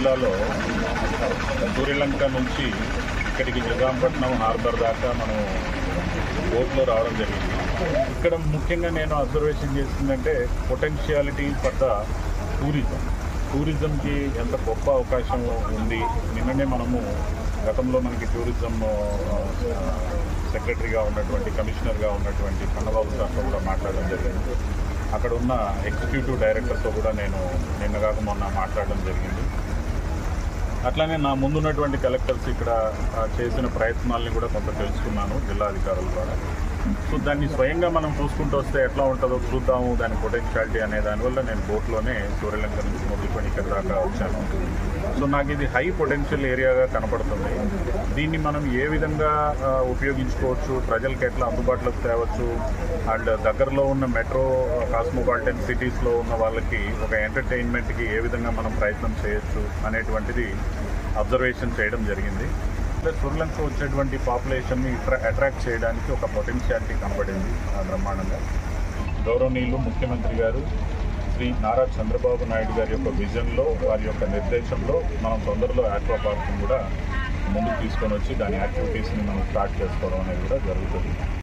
జిల్లాలో సూర్యలంక నుంచి ఇక్కడికి నిజాంపట్నం హార్బర్ దాకా మనం బోట్లో రావడం జరిగింది. ఇక్కడ ముఖ్యంగా నేను అబ్జర్వేషన్ చేసిందంటే పొటెన్షియాలిటీ ఫర్ ద టూరిజంకి ఎంత గొప్ప అవకాశం ఉంది. నిన్ననే మనము గతంలో మనకి టూరిజం సెక్రటరీగా ఉన్నటువంటి కమిషనర్గా ఉన్నటువంటి కన్నబాబు సార్తో కూడా మాట్లాడడం జరిగింది. అక్కడ ఉన్న ఎగ్జిక్యూటివ్ డైరెక్టర్తో కూడా నేను నిన్నగాక మొన్న మాట్లాడడం జరిగింది. అట్లానే నా ముందున్నటువంటి కలెక్టర్స్ ఇక్కడ చేసిన ప్రయత్నాలని కూడా కొంత తెలుసుకున్నాను జిల్లా అధికారుల ద్వారా. సో దాన్ని స్వయంగా మనం చూసుకుంటూ వస్తే ఎట్లా ఉంటుందో చూద్దాము దాని పొటెన్షియాలిటీ అనే దానివల్ల నేను బోట్లోనే సూర్యలంక నుంచి మొదలుకొని ఇక్కడ దాకా వచ్చాను. సో నాకు ఇది హై పొటెన్షియల్ ఏరియాగా కనపడుతుంది. దీన్ని మనం ఏ విధంగా ఉపయోగించుకోవచ్చు, ప్రజలకు ఎట్లా అందుబాటులోకి తేవచ్చు, అండ్ దగ్గరలో ఉన్న మెట్రో కాస్మోపాలిటన్ సిటీస్లో ఉన్న వాళ్ళకి ఒక ఎంటర్టైన్మెంట్కి ఏ విధంగా మనం ప్రయత్నం చేయొచ్చు అనేటువంటిది అబ్జర్వేషన్ చేయడం జరిగింది. సూర్యలంక వచ్చేటువంటి పాపులేషన్ని అట్రాక్ట్ చేయడానికి ఒక పొటెన్షియాలిటీ కనబడింది బ్రహ్మాండంగా. గౌరవనీయులు ముఖ్యమంత్రి గారు శ్రీ నారా చంద్రబాబు నాయుడు గారి యొక్క విజన్లో, వారి యొక్క నిర్దేశంలో మనం తొందరలో ఆక్వా పార్క్ని కూడా ముందుకు తీసుకొని వచ్చి దాని యాక్టివిటీస్ని మనం స్టార్ట్ చేసుకోవడం అనేది కూడా జరుగుతుంది.